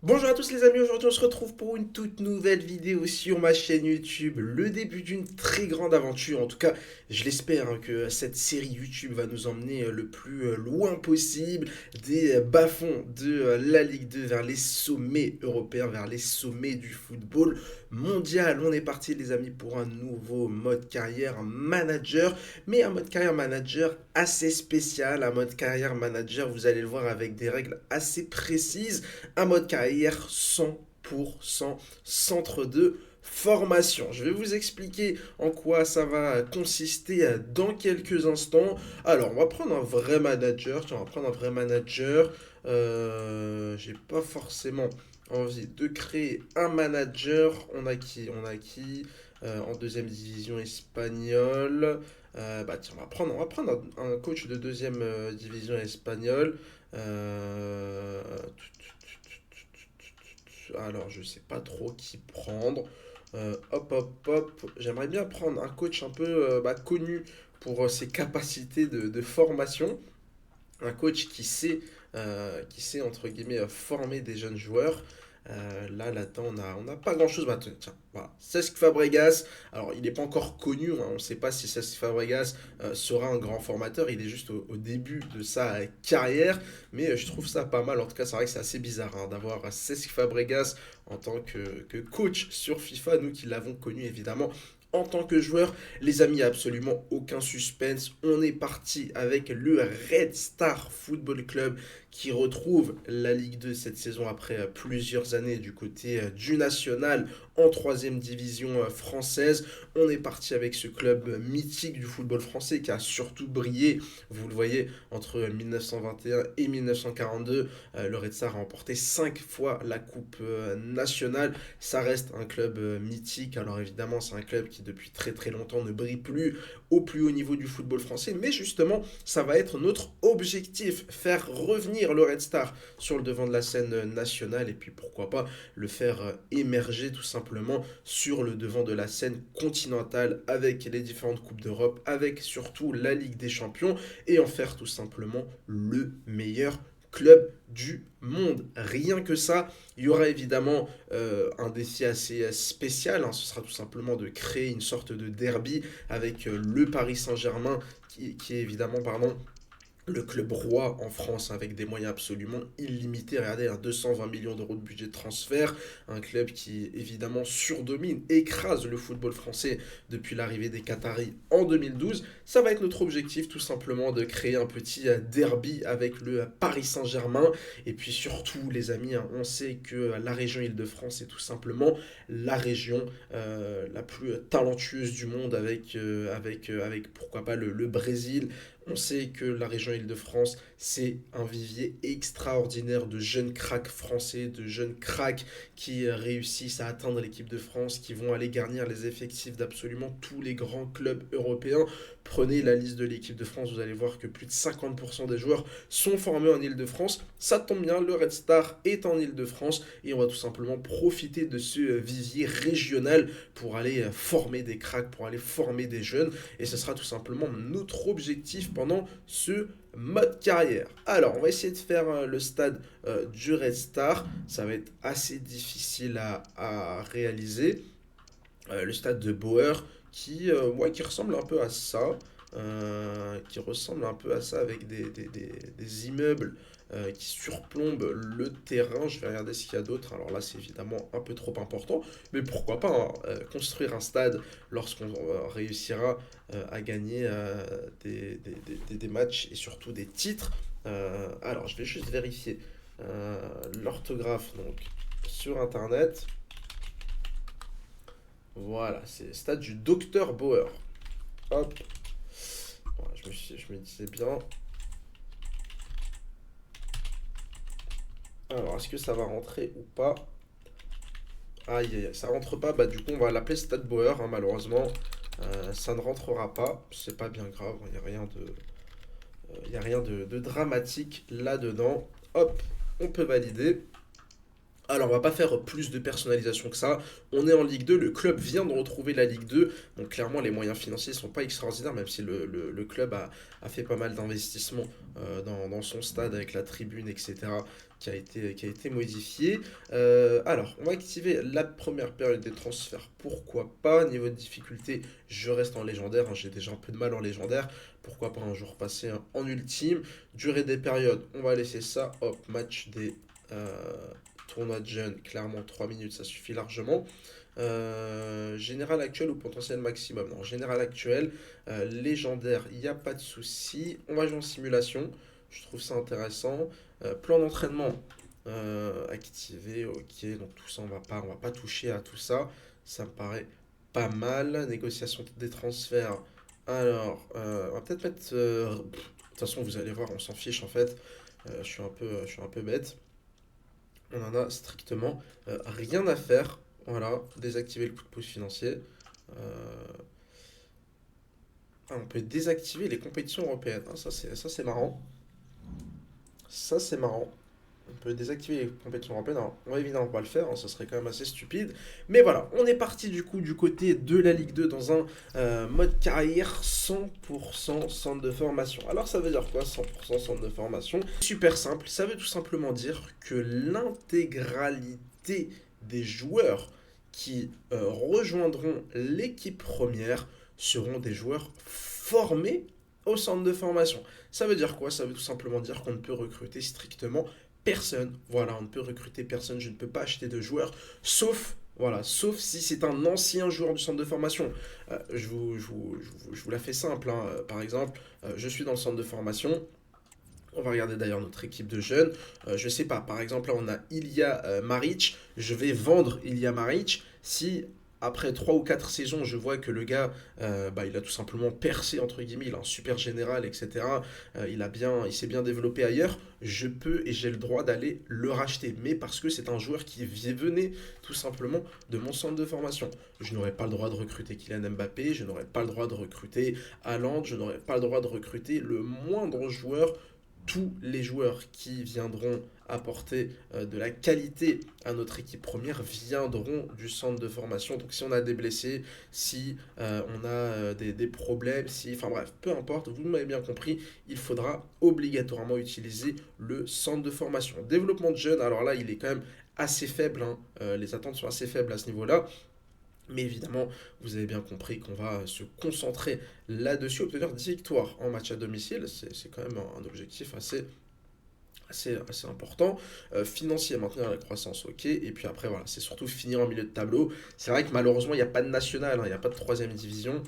Bonjour à tous les amis, aujourd'hui on se retrouve pour une toute nouvelle vidéo sur ma chaîne YouTube, le début d'une très grande aventure, en tout cas je l'espère que cette série YouTube va nous emmener le plus loin possible des bas-fonds de la Ligue 2 vers les sommets européens, vers les sommets du football mondial. On est parti les amis pour un nouveau mode carrière manager, mais un mode carrière manager assez spécial, un mode carrière manager, vous allez le voir avec des règles assez précises, un mode carrière 100% centre de formation. Je vais vous expliquer en quoi ça va consister dans quelques instants. Alors, on va prendre un vrai manager. Tiens, on va prendre un vrai manager. J'ai pas forcément envie de créer un manager. On a qui en deuxième division espagnole. Bah tiens, on va prendre un coach de deuxième division espagnole. Euh, alors, je sais pas trop qui prendre. Hop, hop, hop. J'aimerais bien prendre un coach un peu connu pour ses capacités de formation. Un coach qui sait entre guillemets, former des jeunes joueurs. Là-dedans, on n'a pas grand-chose. Bah, tiens, voilà. Cesc Fabregas, alors il n'est pas encore connu, hein, on ne sait pas si Cesc Fabregas sera un grand formateur, il est juste au début de sa carrière, mais je trouve ça pas mal. En tout cas, c'est vrai que c'est assez bizarre hein, d'avoir Cesc Fabregas en tant que coach sur FIFA, nous qui l'avons connu évidemment en tant que joueur. Les amis, il n'y a absolument aucun suspense. On est parti avec le Red Star Football Club qui retrouve la Ligue 2 cette saison après plusieurs années du côté du national en troisième division française. On est parti avec ce club mythique du football français qui a surtout brillé, vous le voyez, entre 1921 et 1942. Le Red Star a remporté 5 fois la Coupe nationale. Ça reste un club mythique. Alors évidemment, c'est un club qui depuis très très longtemps ne brille plus au plus haut niveau du football français. Mais justement, ça va être notre objectif, faire revenir le Red Star sur le devant de la scène nationale et puis pourquoi pas le faire émerger tout simplement sur le devant de la scène continentale avec les différentes Coupes d'Europe, avec surtout la Ligue des Champions et en faire tout simplement le meilleur club du monde. Rien que ça, il y aura évidemment un défi assez spécial. Hein. Ce sera tout simplement de créer une sorte de derby avec le Paris Saint-Germain qui est évidemment, pardon, le club roi en France avec des moyens absolument illimités. Regardez, 220 millions d'euros de budget de transfert. Un club qui évidemment surdomine, écrase le football français depuis l'arrivée des Qataris en 2012. Ça va être notre objectif tout simplement de créer un petit derby avec le Paris Saint-Germain. Et puis surtout les amis, hein, on sait que la région Île-de-France est tout simplement la région la plus talentueuse du monde avec pourquoi pas le Brésil. On sait que la région Île-de-France, c'est un vivier extraordinaire de jeunes cracks français, de jeunes cracks qui réussissent à atteindre l'équipe de France, qui vont aller garnir les effectifs d'absolument tous les grands clubs européens. Prenez la liste de l'équipe de France, vous allez voir que plus de 50% des joueurs sont formés en Île-de-France. Ça tombe bien, le Red Star est en Île-de-France et on va tout simplement profiter de ce vivier régional pour aller former des cracks, pour aller former des jeunes. Et ce sera tout simplement notre objectif pendant ce mode carrière. Alors, on va essayer de faire le stade du Red Star. Ça va être assez difficile à réaliser. Le stade de Bauer qui ressemble un peu à ça. Qui ressemble un peu à ça avec des immeubles qui surplombent le terrain. Je vais regarder ce qu'il y a d'autre. Alors là, c'est évidemment un peu trop important, mais pourquoi pas hein, construire un stade lorsqu'on réussira à gagner des matchs et surtout des titres. Alors, je vais juste vérifier l'orthographe donc sur internet. Voilà, c'est le stade du Docteur Bauer. Hop, voilà, je me disais bien. Alors, est-ce que ça va rentrer ou pas? Aïe, aïe, aïe, ça rentre pas. Bah, du coup, on va l'appeler Stade Bauer, hein, malheureusement. Ça ne rentrera pas. C'est pas bien grave. Il n'y a rien de dramatique là-dedans. Hop, on peut valider. Alors, on va pas faire plus de personnalisation que ça. On est en Ligue 2, le club vient de retrouver la Ligue 2. Donc, clairement, les moyens financiers sont pas extraordinaires, même si le club a fait pas mal d'investissements dans son stade avec la tribune, etc., qui a été modifié. Alors, on va activer la première période des transferts. Pourquoi pas? Niveau de difficulté, je reste en légendaire, hein. J'ai déjà un peu de mal en légendaire. Pourquoi pas un jour passer en ultime? Durée des périodes, on va laisser ça. Hop, match des. Tournoi de jeunes, clairement 3 minutes, ça suffit largement. Général actuel ou potentiel maximum? Non, général actuel, légendaire, il n'y a pas de souci. On va jouer en simulation, je trouve ça intéressant. Plan d'entraînement activé, ok, donc tout ça, on va pas toucher à tout ça. Ça me paraît pas mal. Négociation des transferts. Alors, on va peut-être mettre. De toute façon, vous allez voir, on s'en fiche en fait. Je suis un peu bête. On en a strictement rien à faire. Voilà, désactiver le coup de pouce financier. Euh, on peut désactiver les compétitions européennes. Ah, ça c'est marrant. Ça c'est marrant. On peut désactiver les compétitions européennes. Alors, on va évidemment pas le faire, hein, ça serait quand même assez stupide. Mais voilà, on est parti du coup du côté de la Ligue 2 dans un mode carrière 100% centre de formation. Alors ça veut dire quoi 100% centre de formation? Super simple, ça veut tout simplement dire que l'intégralité des joueurs qui rejoindront l'équipe première seront des joueurs formés au centre de formation. Ça veut dire quoi? Ça veut tout simplement dire qu'on ne peut recruter strictement personne. Voilà, on ne peut recruter personne, je ne peux pas acheter de joueurs, sauf si c'est un ancien joueur du centre de formation. Je vous la fais simple, hein. Par exemple, je suis dans le centre de formation. On va regarder d'ailleurs notre équipe de jeunes. Je sais pas, par exemple, là on a Ilya Maric. Je vais vendre Ilya Maric. Si après 3 ou 4 saisons, je vois que le gars, il a tout simplement percé, entre guillemets, il a un super général, etc. Il s'est bien développé ailleurs. Je peux et j'ai le droit d'aller le racheter. Mais parce que c'est un joueur qui venait tout simplement de mon centre de formation. Je n'aurais pas le droit de recruter Kylian Mbappé. Je n'aurais pas le droit de recruter Haaland. Je n'aurais pas le droit de recruter le moindre joueur. Tous les joueurs qui viendront apporter de la qualité à notre équipe première viendront du centre de formation. Donc si on a des blessés, si on a des problèmes, enfin bref, peu importe, vous m'avez bien compris, il faudra obligatoirement utiliser le centre de formation. Développement de jeunes, alors là il est quand même assez faible, hein. Les attentes sont assez faibles à ce niveau-là. Mais évidemment, vous avez bien compris qu'on va se concentrer là-dessus, obtenir des victoires en match à domicile. C'est quand même un objectif assez important. Financier, maintenir la croissance, ok. Et puis après, voilà, c'est surtout finir en milieu de tableau. C'est vrai que malheureusement, il n'y a pas de national, hein, il n'y a pas de troisième division.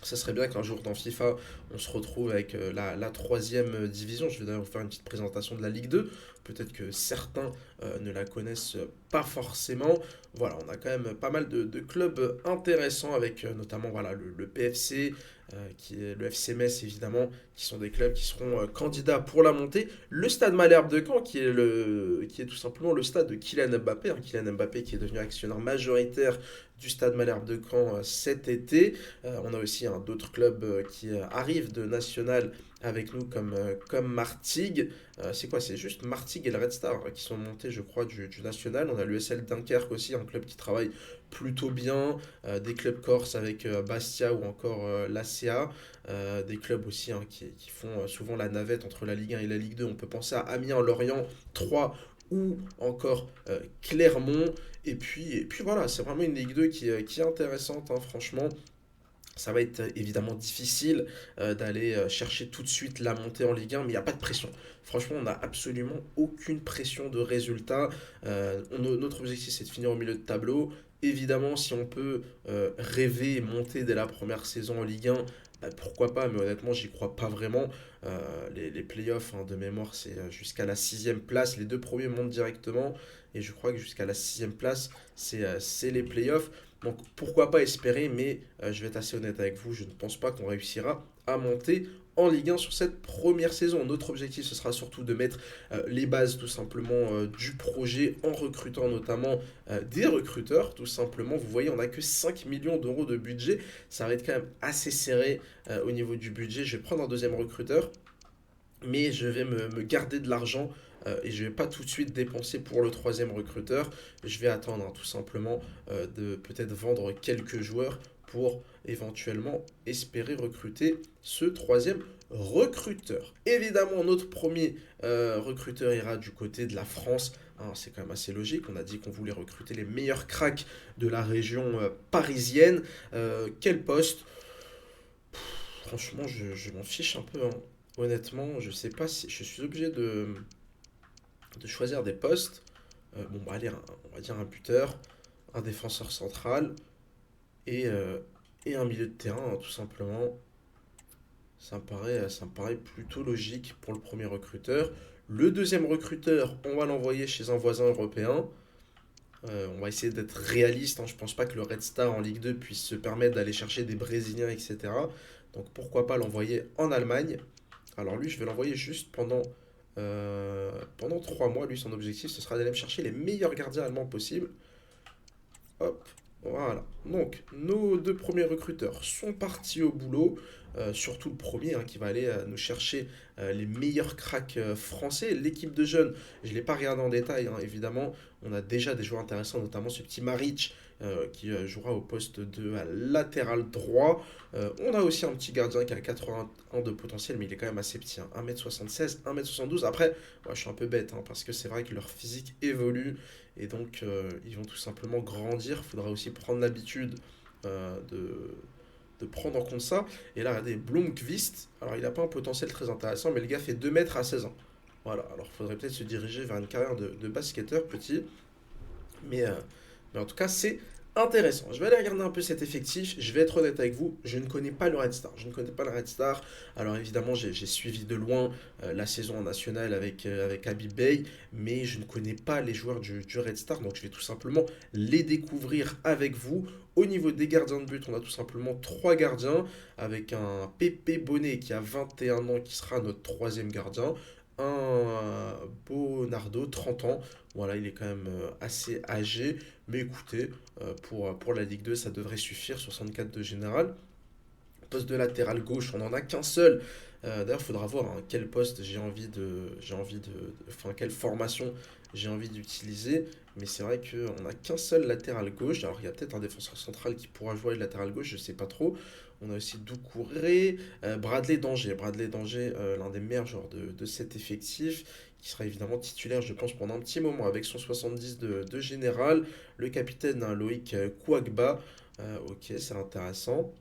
Ça serait bien qu'un jour dans FIFA, on se retrouve avec la troisième division. Je vais d'ailleurs vous faire une petite présentation de la Ligue 2. Peut-être que certains ne la connaissent pas forcément. Voilà, on a quand même pas mal de clubs intéressants avec notamment voilà, le PFC, qui est le FC Metz évidemment, qui sont des clubs qui seront candidats pour la montée. Le stade Malherbe de Caen, qui est tout simplement le stade de Kylian Mbappé, hein, Kylian Mbappé qui est devenu actionnaire majoritaire du stade Malherbe de Caen cet été. On a aussi d'autres clubs qui arrivent de national avec nous comme Martigues. C'est quoi? C'est juste Martigues et le Red Star qui sont montés, je crois, du national. On a l'USL Dunkerque aussi, un club qui travaille plutôt bien. Des clubs corses avec Bastia ou encore l'ACA. Des clubs aussi, hein, qui font souvent la navette entre la Ligue 1 et la Ligue 2. On peut penser à Amiens, Lorient, 3 ou encore Clermont. Et puis voilà, c'est vraiment une Ligue 2 qui est intéressante, hein, franchement. Ça va être évidemment difficile d'aller chercher tout de suite la montée en Ligue 1, mais il n'y a pas de pression. Franchement, on n'a absolument aucune pression de résultat. Notre objectif, c'est de finir au milieu de tableau. Évidemment, si on peut rêver et monter dès la première saison en Ligue 1, bah, pourquoi pas, mais honnêtement, j'y crois pas vraiment. Les playoffs, hein, de mémoire, c'est jusqu'à la sixième place. Les deux premiers montent directement, et je crois que jusqu'à la sixième place, c'est les playoffs. Donc pourquoi pas espérer, mais je vais être assez honnête avec vous, je ne pense pas qu'on réussira à monter en Ligue 1 sur cette première saison. Notre objectif, ce sera surtout de mettre les bases tout simplement du projet en recrutant notamment des recruteurs, tout simplement. Vous voyez, on n'a que 5 millions d'euros de budget, ça va être quand même assez serré au niveau du budget. Je vais prendre un deuxième recruteur, mais je vais me garder de l'argent et je vais pas tout de suite dépenser pour le troisième recruteur. Je vais attendre tout simplement de peut-être vendre quelques joueurs pour éventuellement espérer recruter ce troisième recruteur. Évidemment, notre premier recruteur ira du côté de la France. Hein, c'est quand même assez logique. On a dit qu'on voulait recruter les meilleurs cracks de la région parisienne. Quel poste? Franchement, je m'en fiche un peu, hein. Honnêtement, je sais pas si je suis obligé de choisir des postes. Bon, bah allez, on va dire un buteur, un défenseur central et, euh, et un milieu de terrain, hein, tout simplement. Ça me paraît plutôt logique pour le premier recruteur. Le deuxième recruteur, on va l'envoyer chez un voisin européen. On va essayer d'être réaliste, hein. Je pense pas que le Red Star en Ligue 2 puisse se permettre d'aller chercher des Brésiliens, etc. Donc pourquoi pas l'envoyer en Allemagne. Alors lui, je vais l'envoyer juste pendant 3 mois. Lui, son objectif, ce sera d'aller me chercher les meilleurs gardiens allemands possibles. Hop, voilà. Donc, nos deux premiers recruteurs sont partis au boulot. Surtout le premier, hein, qui va aller nous chercher les meilleurs cracks français. L'équipe de jeunes, je ne l'ai pas regardé en détail, hein, évidemment. On a déjà des joueurs intéressants, notamment ce petit Maric qui jouera au poste de latéral droit. On a aussi un petit gardien qui a 81 de potentiel, mais il est quand même assez petit, hein, 1m76, 1m72. Après, ouais, je suis un peu bête, hein, parce que c'est vrai que leur physique évolue. Et donc, ils vont tout simplement grandir. Il faudra aussi prendre l'habitude de prendre en compte ça. Et là, regardez, Blomqvist. Alors, il n'a pas un potentiel très intéressant, mais le gars fait 2 mètres à 16 ans. Voilà, alors il faudrait peut-être se diriger vers une carrière de basketteur petit. Mais, euh, mais en tout cas, c'est intéressant. Je vais aller regarder un peu cet effectif. Je vais être honnête avec vous, je ne connais pas le Red Star. Je ne connais pas le Red Star. Alors évidemment, j'ai suivi de loin la saison en nationale avec Habib Bey, mais je ne connais pas les joueurs du Red Star. Donc je vais tout simplement les découvrir avec vous. Au niveau des gardiens de but, on a tout simplement 3 gardiens, avec un Pépé Bonnet qui a 21 ans, qui sera notre troisième gardien. Un Bonardo, 30 ans. Voilà, il est quand même assez âgé. Mais écoutez, pour la Ligue 2, ça devrait suffire. 64 de général. Poste de latéral gauche, on n'en a qu'un seul. D'ailleurs, il faudra voir, hein, quel poste enfin, quelle formation j'ai envie d'utiliser. Mais c'est vrai qu'on n'a qu'un seul latéral gauche. Alors, il y a peut-être un défenseur central qui pourra jouer le latéral gauche, je ne sais pas trop. On a aussi Doucouré, Bradley Danger. Bradley Danger, l'un des meilleurs joueurs de cet effectif, qui sera évidemment titulaire, je pense, pendant un petit moment, avec son 70 de général. Le capitaine, hein, Loïc Kouagba. Ok, c'est intéressant.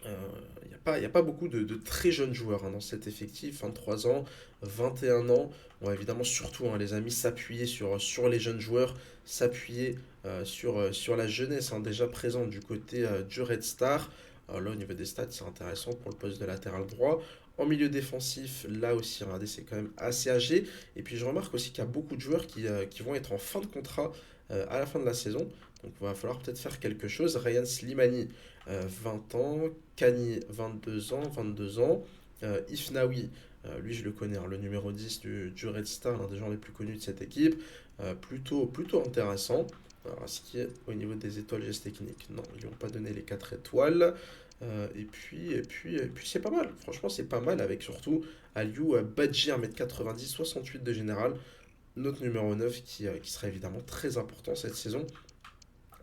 Il y a pas beaucoup de très jeunes joueurs, hein, dans cet effectif, 23 ans, 21 ans. On va évidemment surtout, hein, les amis, s'appuyer sur les jeunes joueurs, s'appuyer sur la jeunesse, hein, déjà présente du côté du Red Star. Alors là, au niveau des stats, c'est intéressant pour le poste de latéral droit. En milieu défensif, là aussi, regardez, c'est quand même assez âgé. Et puis je remarque aussi qu'il y a beaucoup de joueurs qui vont être en fin de contrat à la fin de la saison. Donc il va falloir peut-être faire quelque chose. Ryan Slimani, 20 ans. Kani, 22 ans. Ifnaoui, lui je le connais, hein, le numéro 10 du Red Star, l'un des joueurs les plus connus de cette équipe. Plutôt intéressant. Alors, est-ce qu'il y a au niveau des étoiles gestes techniques? Non, ils lui ont pas donné les 4 étoiles. Et puis c'est pas mal. Franchement, c'est pas mal avec surtout Aliou Badji, 1m90, 68 de général. Notre numéro 9 qui sera évidemment très important cette saison.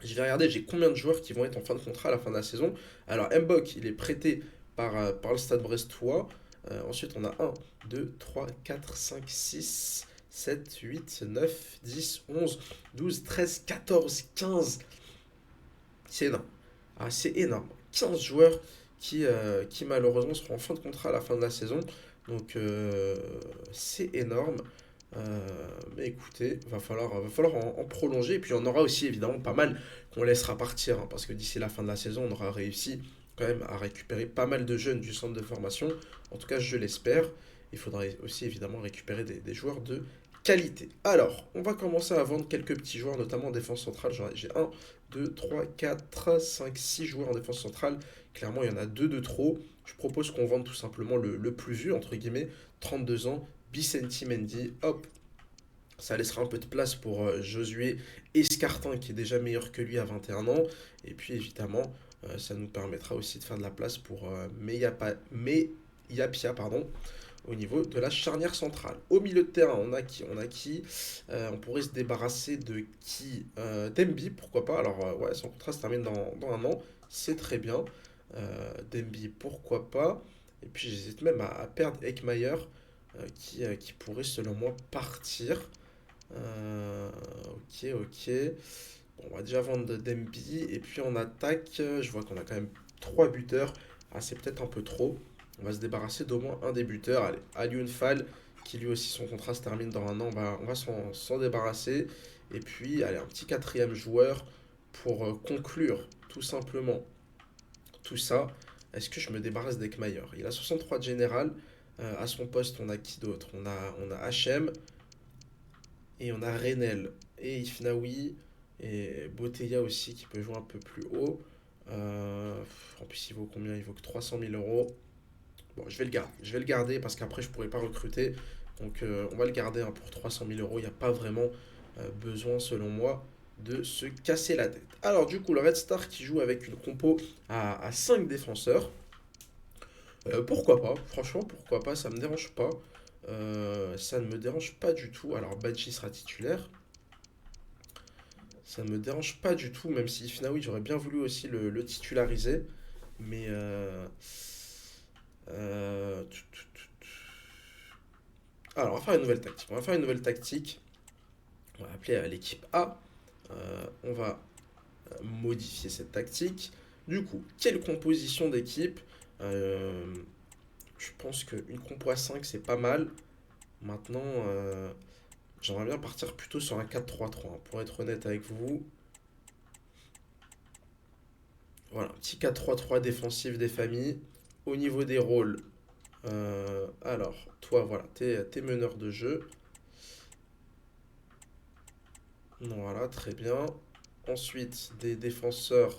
Je vais regarder, j'ai combien de joueurs qui vont être en fin de contrat à la fin de la saison. Alors, Mbok, il est prêté par le Stade Brestois. Ensuite, on a 1, 2, 3, 4, 5, 6, 7, 8, 9, 10, 11, 12, 13, 14, 15. C'est énorme. Ah, c'est énorme. 15 joueurs qui malheureusement seront en fin de contrat à la fin de la saison. Donc, c'est énorme. Mais écoutez, va falloir en prolonger. Et puis on aura aussi évidemment pas mal qu'on laissera partir, hein, parce que d'ici la fin de la saison, on aura réussi quand même à récupérer pas mal de jeunes du centre de formation. En tout cas, je l'espère. Il faudra aussi évidemment récupérer des joueurs de qualité. Alors, on va commencer à vendre quelques petits joueurs, notamment en défense centrale. J'ai un 2 3 4 5 6 joueurs en défense centrale. Clairement, il y en a deux de trop. Je propose qu'on vende tout simplement le plus vieux, entre guillemets, 32 ans, Vicente Mendy. Hop, ça laissera un peu de place pour Josué Escartin, qui est déjà meilleur que lui à 21 ans. Et puis évidemment, ça nous permettra aussi de faire de la place pour Meyapia, pardon. au niveau de la charnière centrale. Au milieu de terrain, on a qui? On a qui? On pourrait se débarrasser de qui? Demby, pourquoi pas? Alors, ouais, son contrat se termine dans un an, c'est très bien. Demby, pourquoi pas? Et puis, j'hésite même à perdre Ekmayer, qui pourrait, selon moi, partir. Ok, ok. Bon, on va déjà vendre Demby. Et puis, en attaque, je vois qu'on a quand même 3 buteurs. Ah, c'est peut-être un peu trop. On va se débarrasser d'au moins un des buteurs. Allez, Alioune Fall, qui lui aussi son contrat se termine dans un an. On va s'en débarrasser. Et puis, allez, un petit quatrième joueur pour conclure tout simplement tout ça. Est-ce que je me débarrasse d'Ekmayer? Il a 63 de général. À son poste, on a qui d'autre? On a HM et on a Renel et Ifnaoui et Boteya aussi qui peut jouer un peu plus haut. En plus, il vaut combien? Il vaut que 300 000 euros. Bon, je vais le garder. Je vais le garder parce qu'après, je pourrais pas recruter. Donc, on va le garder hein, pour 300 000 euros. Il n'y a pas vraiment besoin, selon moi, de se casser la tête. Alors, du coup, le Red Star qui joue avec une compo à 5 défenseurs. Pourquoi pas? Franchement, pourquoi pas? Ça me dérange pas. Ça ne me dérange pas du tout. Alors, Badji sera titulaire. Ça ne me dérange pas du tout, même si Ifnaoui, j'aurais bien voulu aussi le titulariser. Mais euh, alors, on va faire une nouvelle tactique. On va faire une nouvelle tactique. On va appeler l'équipe A. On va modifier cette tactique. Du coup, quelle composition d'équipe? Euh, je pense qu'une compo à 5, c'est pas mal. Maintenant, j'aimerais bien partir plutôt sur un 4-3-3, hein, pour être honnête avec vous. Voilà, un petit 4-3-3 défensif des familles. Au niveau des rôles, alors, toi, voilà, t'es meneur de jeu. Voilà, très bien. Ensuite, des défenseurs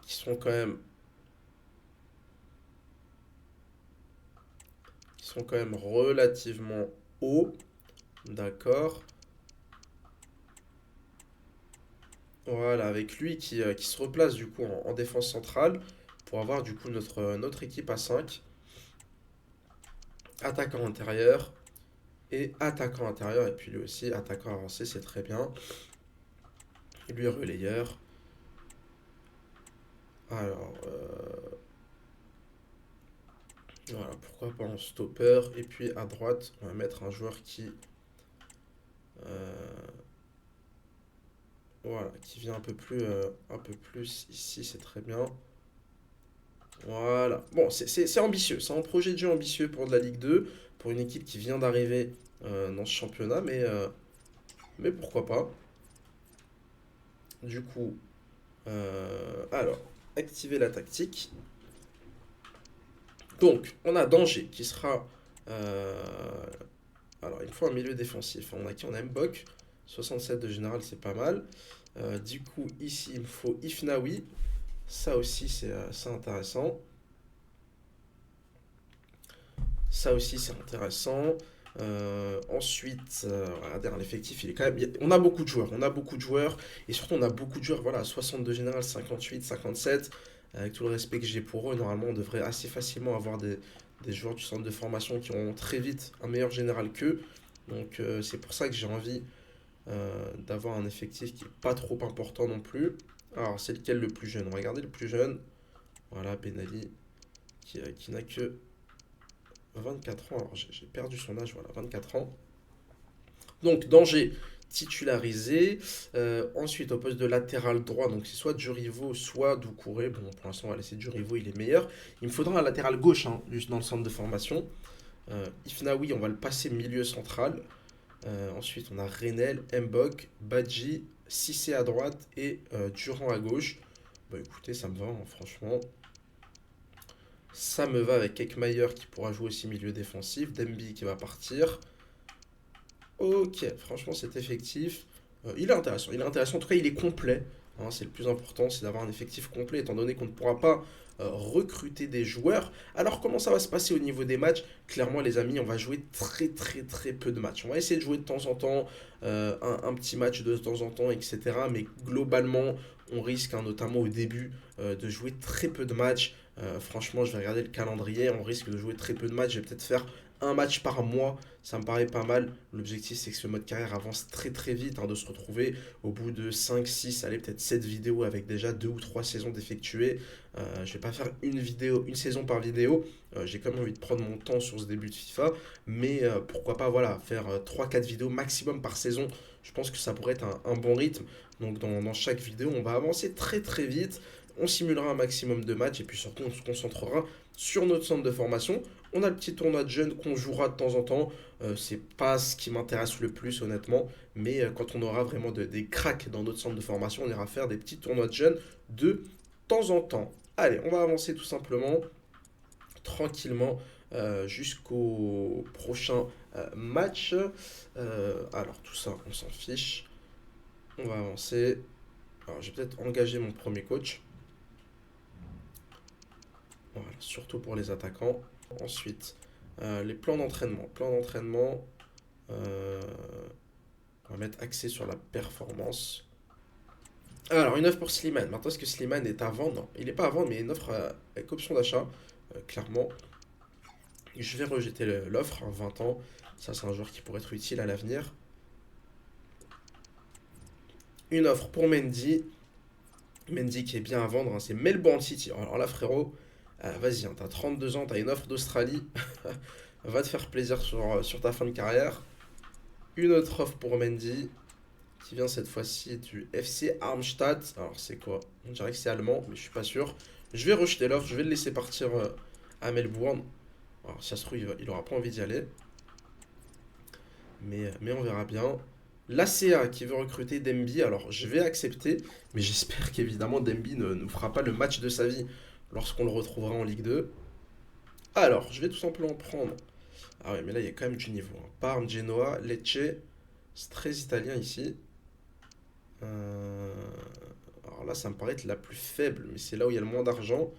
qui sont quand même, qui sont quand même relativement hauts. D'accord. Voilà, avec lui qui se replace du coup en défense centrale pour avoir du coup notre équipe à 5 attaquant intérieur et attaquant intérieur, et puis lui aussi attaquant avancé, c'est très bien. Et lui relayeur. Alors, voilà, pourquoi pas en stopper. Et puis à droite, on va mettre un joueur euh, voilà, qui vient un peu plus ici, c'est très bien. Voilà. Bon, c'est ambitieux. C'est un projet de jeu ambitieux pour de la Ligue 2, pour une équipe qui vient d'arriver dans ce championnat, mais pourquoi pas. Du coup, alors, activer la tactique. Donc, on a Danger qui sera. Alors, il me faut un milieu défensif. On a qui? On a Mbok. 67 de général, c'est pas mal. Du coup, ici, il me faut Ifnaoui. Ça aussi, c'est intéressant. Ça aussi, c'est intéressant. Ensuite, regardez, hein, l'effectif, il est quand même. On a beaucoup de joueurs. On a beaucoup de joueurs. Et surtout, on a beaucoup de joueurs. Voilà, 62 général, 58, 57. Avec tout le respect que j'ai pour eux, normalement, on devrait assez facilement avoir des joueurs du centre de formation qui auront très vite un meilleur général qu'eux. Donc, c'est pour ça que j'ai envie d'avoir un effectif qui n'est pas trop important non plus. Alors, c'est lequel le plus jeune? On va regarder le plus jeune. Voilà, Ben Ali, qui n'a que 24 ans. Alors, j'ai perdu son âge, voilà, 24 ans. Donc, Danger titularisé. Ensuite, au poste de latéral droit, donc c'est soit Durivo, soit Doucouré. Bon, pour l'instant, on va laisser Durivo, il est meilleur. Il me faudra un latéral gauche, hein, juste dans le centre de formation. Ifnaoui, on va le passer milieu central. Ensuite, on a Renel, Mbok, Badji, Cissé à droite et Durand à gauche. Bah écoutez, ça me va, hein, franchement. Ça me va avec Ekmayer qui pourra jouer aussi milieu défensif. Demby qui va partir. Ok, franchement, c'est effectif. Il est intéressant. Il est intéressant. En tout cas, il est complet. Hein, c'est le plus important, c'est d'avoir un effectif complet, étant donné qu'on ne pourra pas recruter des joueurs. Alors, comment ça va se passer au niveau des matchs? Clairement, les amis, on va jouer très très très peu de matchs. On va essayer de jouer de temps en temps, un petit match de temps en temps, etc. Mais globalement, on risque, hein, notamment au début, de jouer très peu de matchs. Franchement, je vais regarder le calendrier. On risque de jouer très peu de matchs. Je vais peut-être faire un match par mois. Ça me paraît pas mal. L'objectif, c'est que ce mode carrière avance très très vite, hein, de se retrouver au bout de 5, 6, allez, peut-être 7 vidéos avec déjà 2 ou 3 saisons d'effectuer. Je vais pas faire une vidéo, une saison par vidéo. J'ai quand même envie de prendre mon temps sur ce début de FIFA. Mais pourquoi pas, voilà, faire 3-4 vidéos maximum par saison. Je pense que ça pourrait être un bon rythme. Donc dans chaque vidéo, on va avancer très très vite. On simulera un maximum de matchs et puis surtout on se concentrera sur notre centre de formation. On a le petit tournoi de jeunes qu'on jouera de temps en temps. C'est pas ce qui m'intéresse le plus honnêtement, mais quand on aura vraiment des cracks dans notre centre de formation, on ira faire des petits tournois de jeunes de temps en temps. Allez, on va avancer tout simplement, tranquillement, jusqu'au prochain match. Alors tout ça, on s'en fiche. On va avancer. Alors, j'ai peut-être engagé mon premier coach. Voilà, surtout pour les attaquants. Ensuite, les plans d'entraînement. Plan d'entraînement, on va mettre axé sur la performance. Alors, une offre pour Slimane. Maintenant, est-ce que Slimane est à vendre? Non, il n'est pas à vendre, mais une offre avec option d'achat, clairement. Je vais rejeter l'offre, 20 ans. Ça, c'est un joueur qui pourrait être utile à l'avenir. Une offre pour Mendy. Mendy qui est bien à vendre, hein, c'est Melbourne City. Alors là, frérot, vas-y, hein, t'as 32 ans, t'as une offre d'Australie. Va te faire plaisir sur ta fin de carrière. Une autre offre pour Mendy, qui vient cette fois-ci du FC Armstadt. Alors c'est quoi? On dirait que c'est allemand, mais je suis pas sûr. Je vais rejeter l'offre, je vais le laisser partir à Melbourne. Alors si ça se trouve, il aura pas envie d'y aller. Mais on verra bien. L'ACA qui veut recruter Demby, alors je vais accepter, mais j'espère qu'évidemment Demby ne nous fera pas le match de sa vie lorsqu'on le retrouvera en Ligue 2. Alors, je vais tout simplement prendre. Ah ouais, mais là il y a quand même du niveau, hein. Parme, Genoa, Lecce, c'est très italien ici. Euh, Alors là, ça me paraît être la plus faible, mais c'est là où il y a le moins d'argent.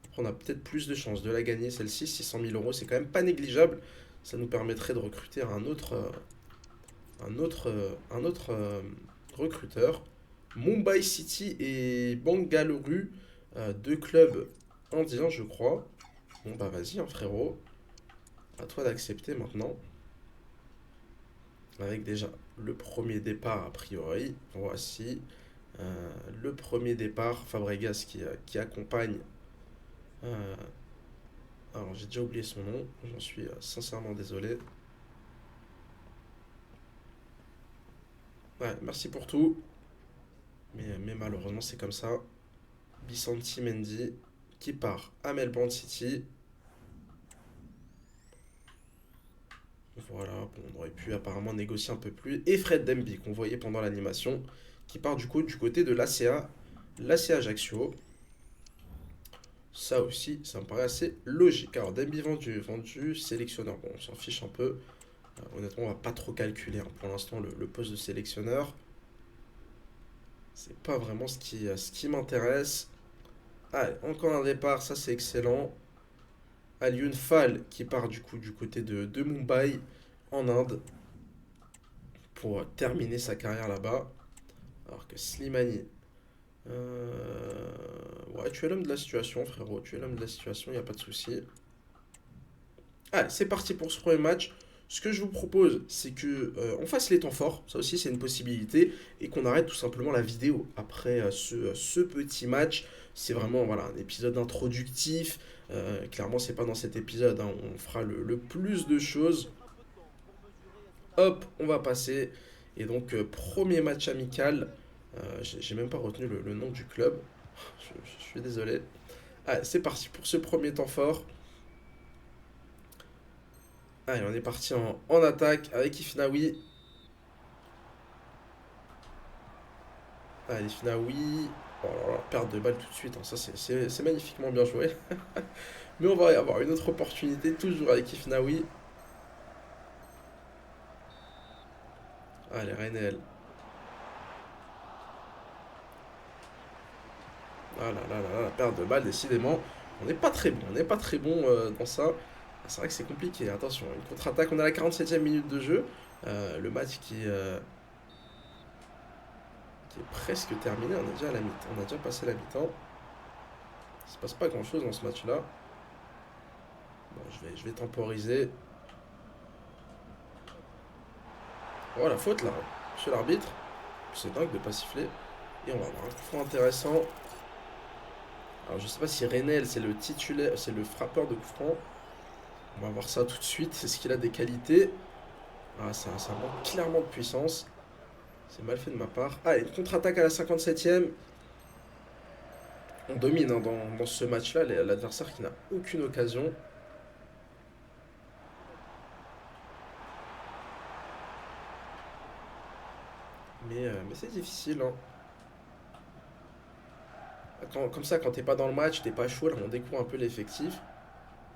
Après, on a peut-être plus de chances de la gagner, celle-ci, 600 000 euros, c'est quand même pas négligeable. Ça nous permettrait de recruter un autre recruteur. Mumbai City et Bangalore, deux clubs indiens, je crois. Bon, bah vas-y, hein, frérot. À toi d'accepter maintenant. Avec déjà le premier départ, a priori. Voici le premier départ. Fabregas qui accompagne. euh, alors, j'ai déjà oublié son nom. J'en suis sincèrement désolé. Ouais, merci pour tout. Mais malheureusement, c'est comme ça. Bisanti Mendy qui part à Melbourne City. Voilà, bon, on aurait pu apparemment négocier un peu plus. Et Fred Demby, qu'on voyait pendant l'animation, qui part du coup du côté de l'ACA Ajaccio. Ça aussi, ça me paraît assez logique. Alors, Demby vendu, sélectionneur, bon, on s'en fiche un peu. Honnêtement, on va pas trop calculer, hein, pour l'instant le poste de sélectionneur. C'est pas vraiment ce qui m'intéresse. Allez, encore un départ, ça c'est excellent. Alioune Fall qui part du coup du côté de Mumbai en Inde pour terminer sa carrière là-bas. Alors que Slimani, ouais, tu es l'homme de la situation, frérot. Tu es l'homme de la situation, il n'y a pas de souci. Allez, c'est parti pour ce premier match. Ce que je vous propose, c'est que on fasse les temps forts. Ça aussi, c'est une possibilité. Et qu'on arrête tout simplement la vidéo après ce petit match. C'est vraiment voilà, un épisode introductif. Clairement, c'est pas dans cet épisode, hein. On fera le plus de choses. Hop, on va passer. Et donc, premier match amical. J'ai même pas retenu le nom du club. Je suis désolé. Allez, c'est parti pour ce premier temps fort. Allez, on est parti en attaque avec Ifnaoui. Allez, Ifnaoui. Oh là là, perte de balle tout de suite, hein. Ça, c'est magnifiquement bien joué. Mais on va y avoir une autre opportunité, toujours avec Ifnaoui. Allez, Renel. Ah là là là là, perte de balle, décidément. On n'est pas très bon, on n'est pas très bon dans ça. C'est vrai que c'est compliqué, attention, une contre-attaque, on est à la 47e minute de jeu. Le match qui est presque terminé, on est déjà à la mi-temps, on a déjà passé la mi-temps. se passe pas grand-chose dans ce match-là. Bon, je vais temporiser. Oh, la faute là, monsieur l'arbitre. C'est dingue de pas siffler. Et on va avoir un coup franc intéressant. Alors je sais pas si Reynel c'est le titulaire, c'est le frappeur de coup franc. On va voir ça tout de suite. Est-ce qu'il a des qualités? Ah, ça manque clairement de puissance. C'est mal fait de ma part. Ah, une contre-attaque à la 57e. On domine hein, dans ce match-là. L'adversaire qui n'a aucune occasion. Mais c'est difficile. Hein. Comme ça, quand t'es pas dans le match, t'es pas chaud, là, on découvre un peu l'effectif.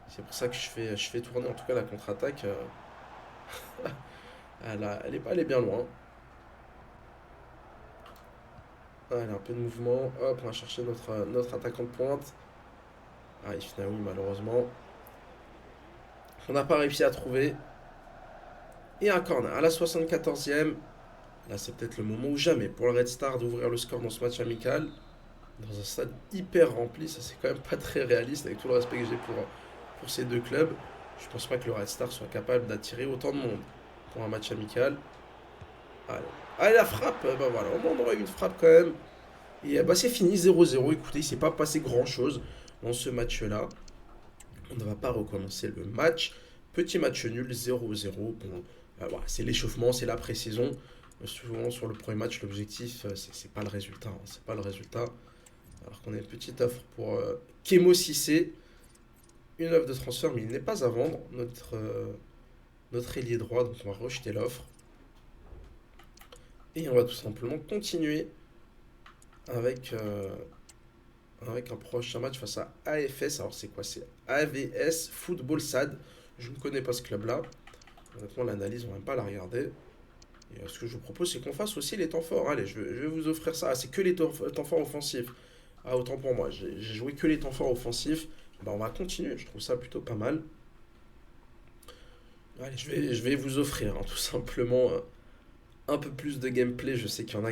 C'est pour ça que je fais tourner en tout cas la contre-attaque. Elle est bien loin. Ah, elle a un peu de mouvement. Hop, on va chercher notre attaquant de pointe. Ah, Ifnaoui, malheureusement. On n'a pas réussi à trouver. Et un corner à la 74e. Là, c'est peut-être le moment ou jamais pour le Red Star d'ouvrir le score dans ce match amical. Dans un stade hyper rempli, ça c'est quand même pas très réaliste avec tout le respect que j'ai pour ces deux clubs. Je pense pas que le Red Star soit capable d'attirer autant de monde pour un match amical. Allez, allez la frappe, bah voilà, au moins on aurait eu une frappe quand même. Et bah c'est fini, 0-0. Écoutez, il s'est pas passé grand chose dans ce match-là. On ne va pas recommencer le match. Petit match nul, 0-0. Bon, voilà, c'est l'échauffement, c'est la pré-saison. Souvent sur le premier match, l'objectif, c'est pas le résultat. Hein, c'est pas le résultat. Alors qu'on a une petite offre pour Kemo Cissé. Une offre de transfert, mais il n'est pas à vendre. Notre ailier droit, donc on va rejeter l'offre. Et on va tout simplement continuer avec, avec un prochain match face à AFS. Alors c'est quoi? C'est AVS Football SAD. Je ne connais pas ce club-là. Honnêtement, l'analyse, on va même pas la regarder. Et ce que je vous propose, c'est qu'on fasse aussi les temps forts. Allez, je vais vous offrir ça. Ah, c'est que les temps forts offensifs. Ah, autant pour moi. J'ai joué que les temps forts offensifs. Bah, on va continuer. Je trouve ça plutôt pas mal. Allez, je vais vous offrir hein, tout simplement un peu plus de gameplay. Je sais qu'il y en a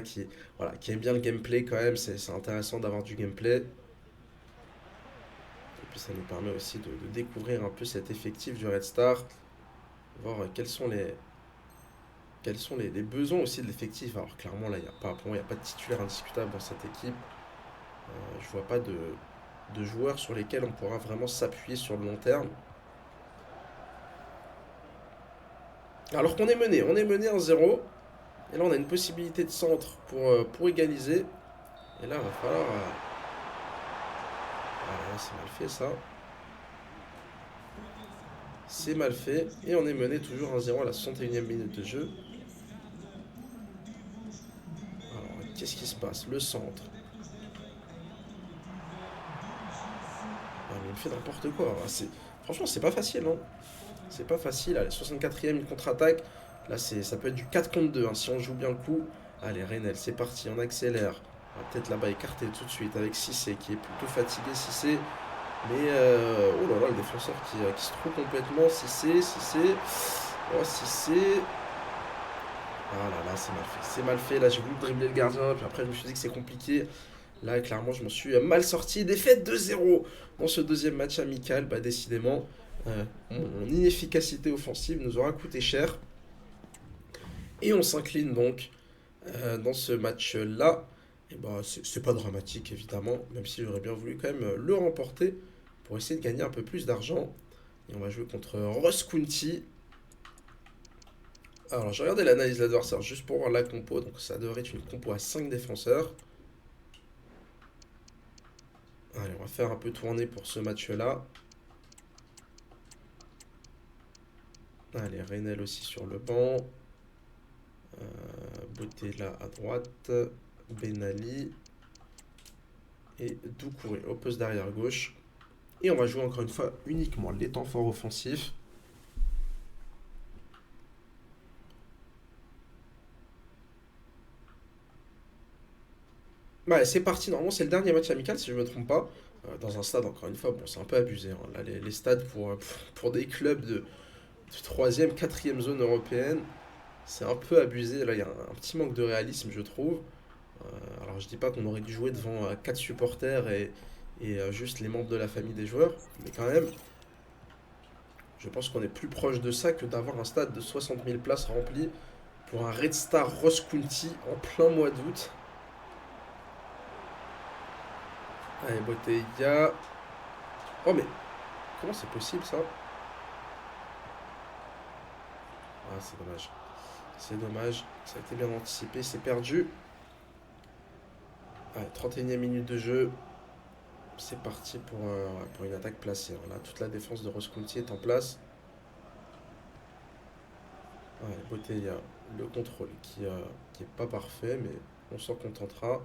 voilà, qui aiment bien le gameplay quand même. C'est intéressant d'avoir du gameplay. Et puis ça nous permet aussi de découvrir un peu cet effectif du Red Star. Voir quels sont les besoins aussi de l'effectif. Alors clairement là, pour moi, il n'y a pas de titulaire indiscutable dans cette équipe. Je vois pas de joueurs sur lesquels on pourra vraiment s'appuyer sur le long terme. Alors qu'on est on est mené 1-0. Et là, on a une possibilité de centre pour égaliser. Et là, il va falloir. Ah, c'est mal fait ça. C'est mal fait. Et on est mené toujours 1-0 à la 61e minute de jeu. Alors, qu'est-ce qui se passe? Le centre. Ah, mais il me fait n'importe quoi. Ah, franchement, c'est pas facile, non? C'est pas facile. Allez, 64e, une contre-attaque. Là, ça peut être du 4 contre 2 hein, si on joue bien le coup. Allez, Reynel, c'est parti, on accélère. On va peut-être là-bas écarter tout de suite avec Cissé qui est plutôt fatigué. Cissé. Mais oh là là, le défenseur qui se trouve complètement. Cissé. Oh, Cissé. Ah là là, c'est mal fait. C'est mal fait. Là, j'ai voulu dribbler le gardien. Puis après, je me suis dit que c'est compliqué. Là, clairement, je m'en suis mal sorti. Défaite 2-0 dans ce deuxième match amical. Bah, décidément, mon inefficacité offensive nous aura coûté cher. Et on s'incline donc dans ce match-là. Et bah, c'est pas dramatique, évidemment. Même si j'aurais bien voulu quand même le remporter pour essayer de gagner un peu plus d'argent. Et on va jouer contre Ross County. Alors, j'ai regardé l'analyse de l'adversaire juste pour voir la compo. Donc, ça devrait être une compo à 5 défenseurs. Allez, on va faire un peu tourner pour ce match-là. Allez, Reynel aussi sur le banc. Boutella à droite. Benali. Et Doucouré au poste d'arrière gauche. Et on va jouer encore une fois uniquement les temps forts offensifs. Bah, c'est parti, normalement c'est le dernier match amical si je ne me trompe pas. Dans un stade, encore une fois, bon, c'est un peu abusé. Hein. Là, les stades pour des clubs de 3e, 4e zone européenne, c'est un peu abusé. Là, il y a un petit manque de réalisme, je trouve. Alors, je dis pas qu'on aurait dû jouer devant 4 supporters et juste les membres de la famille des joueurs. Mais quand même, je pense qu'on est plus proche de ça que d'avoir un stade de 60 000 places rempli pour un Red Star Ross County en plein mois d'août. Allez, Botega. Oh, mais comment c'est possible ça? Ah, c'est dommage. C'est dommage. Ça a été bien anticipé, c'est perdu. Allez, 31e minute de jeu. C'est parti pour une attaque placée. Voilà, toute la défense de Ross County est en place. Ouais, Botega, le contrôle qui est pas parfait, mais on s'en contentera.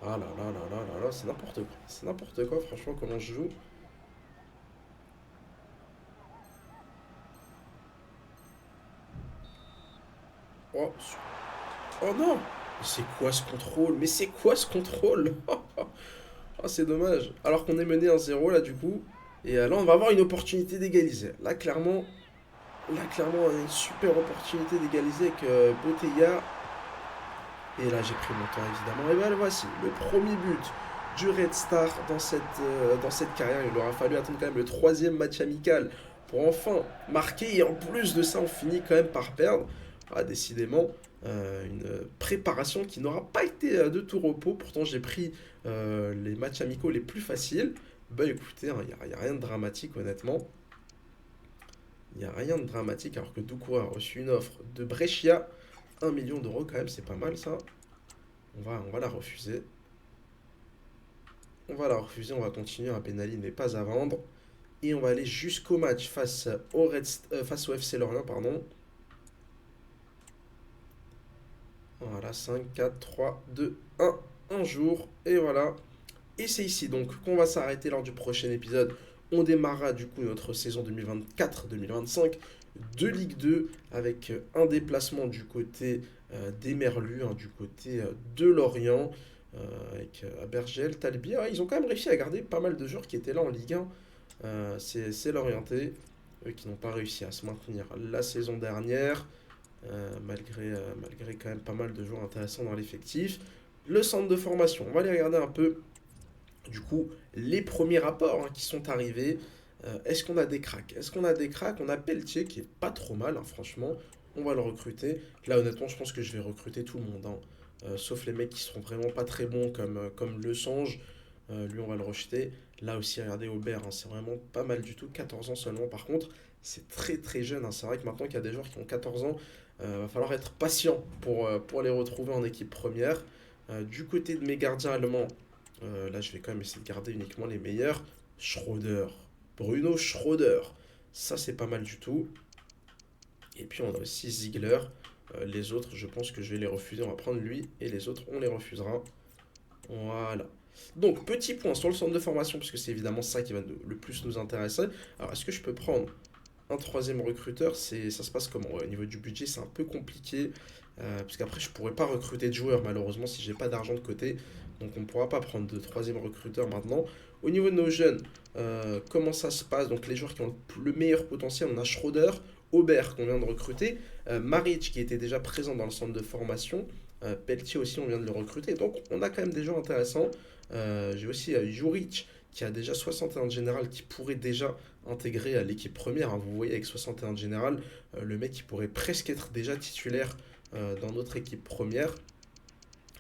Ah là là là là là là, c'est n'importe quoi. C'est n'importe quoi, franchement, comment je joue. Oh, oh non! C'est quoi ce contrôle? Mais c'est quoi ce contrôle? Oh, c'est dommage. Alors qu'on est mené 1-0 là, du coup. Et là, on va avoir une opportunité d'égaliser. Là, clairement, on a une super opportunité d'égaliser avec Botega. Et là, j'ai pris mon temps, évidemment. Et bien, le voici. Le premier but du Red Star dans cette carrière. Il aura fallu attendre quand même le troisième match amical pour enfin marquer. Et en plus de ça, on finit quand même par perdre. Ah, décidément, une préparation qui n'aura pas été de tout repos. Pourtant, j'ai pris les matchs amicaux les plus faciles. Bah écoutez, il n'y a rien de dramatique, honnêtement. Il n'y a rien de dramatique, alors que Doucouré a reçu une offre de Brescia. 1 million d'euros, quand même, c'est pas mal ça. On va la refuser. On va la refuser, on va continuer. Un pénali n'est pas à vendre. Et on va aller jusqu'au match face au FC Lorient, pardon. Voilà, 5, 4, 3, 2, 1. Un jour. Et voilà. Et c'est ici donc qu'on va s'arrêter lors du prochain épisode. On démarrera du coup notre saison 2024-2025 de Ligue 2 avec un déplacement du côté des Merlus, hein, du côté de Lorient, avec Abergel, Talbi. Ah, ils ont quand même réussi à garder pas mal de joueurs qui étaient là en Ligue 1. C'est l'Orienté, eux qui n'ont pas réussi à se maintenir la saison dernière, malgré quand même pas mal de joueurs intéressants dans l'effectif. Le centre de formation, on va aller regarder un peu du coup, les premiers rapports qui sont arrivés. Est-ce qu'on a des cracks? Est-ce qu'on a des cracks? On a Pelletier qui est pas trop mal, hein, franchement. On va le recruter. Là, honnêtement, je pense que je vais recruter tout le monde, hein. Sauf les mecs qui seront vraiment pas très bons comme Le Sange. Lui, on va le rejeter. Là aussi, regardez Aubert, hein, c'est vraiment pas mal du tout. 14 ans seulement, par contre. C'est très très jeune, hein. C'est vrai que maintenant qu'il y a des joueurs qui ont 14 ans, va falloir être patient pour les retrouver en équipe première. Du côté de mes gardiens allemands, là, je vais quand même essayer de garder uniquement les meilleurs. Schroeder. Bruno Schroeder. Ça, c'est pas mal du tout. Et puis, on a aussi Ziegler. Les autres, je pense que je vais les refuser. On va prendre lui et les autres, on les refusera. Voilà. Donc, petit point sur le centre de formation, parce que c'est évidemment ça qui va le plus nous intéresser. Alors, est-ce que je peux prendre un troisième recruteur? Ça se passe comment? Ouais, au niveau du budget, c'est un peu compliqué. Parce qu'après, je pourrais pas recruter de joueurs, malheureusement, si j'ai pas d'argent de côté. Donc, on ne pourra pas prendre de troisième recruteur maintenant. Au niveau de nos jeunes, comment ça se passe? Donc, les joueurs qui ont le meilleur potentiel, on a Schroeder, Aubert qu'on vient de recruter, Maric qui était déjà présent dans le centre de formation, Pelletier aussi, on vient de le recruter. Donc, on a quand même des joueurs intéressants. J'ai aussi Juric qui a déjà 61 de général qui pourrait déjà intégrer à l'équipe première, hein. Vous voyez, avec 61 de général, le mec il pourrait presque être déjà titulaire dans notre équipe première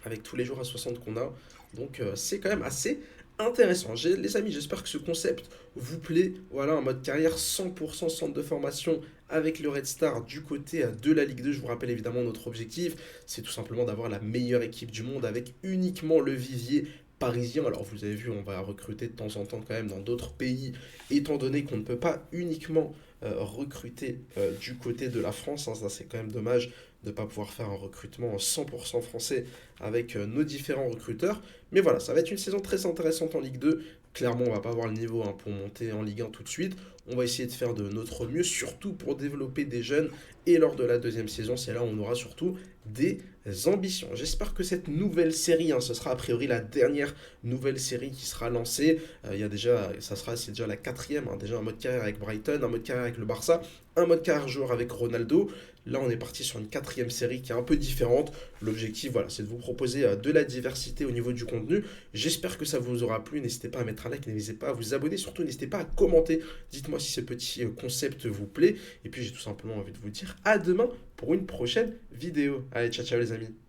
avec tous les jours à 60 qu'on a. Donc c'est quand même assez intéressant. Les amis, j'espère que ce concept vous plaît. Voilà, en mode carrière 100% centre de formation avec le Red Star du côté de la Ligue 2. Je vous rappelle évidemment notre objectif, c'est tout simplement d'avoir la meilleure équipe du monde avec uniquement le vivier parisien. Alors vous avez vu, on va recruter de temps en temps quand même dans d'autres pays, étant donné qu'on ne peut pas uniquement recruter du côté de la France, hein. Ça c'est quand même dommage de ne pas pouvoir faire un recrutement 100% français avec nos différents recruteurs. Mais voilà, ça va être une saison très intéressante en Ligue 2. Clairement, on va pas avoir le niveau pour monter en Ligue 1 tout de suite. On va essayer de faire de notre mieux, surtout pour développer des jeunes. Et lors de la deuxième saison, c'est là où on aura surtout des ambitions. J'espère que cette nouvelle série, hein, ce sera a priori la dernière nouvelle série qui sera lancée. C'est déjà la quatrième, hein, déjà un mode carrière avec Brighton, un mode carrière avec le Barça, un mode carrière joueur avec Ronaldo. Là, on est parti sur une quatrième série qui est un peu différente. L'objectif, voilà, c'est de vous proposer de la diversité au niveau du contenu. J'espère que ça vous aura plu. N'hésitez pas à mettre un like, n'hésitez pas à vous abonner. Surtout, n'hésitez pas à commenter. Dites-moi si ce petit concept vous plaît. Et puis, j'ai tout simplement envie de vous dire à demain pour une prochaine vidéo. Allez, ciao, ciao les amis.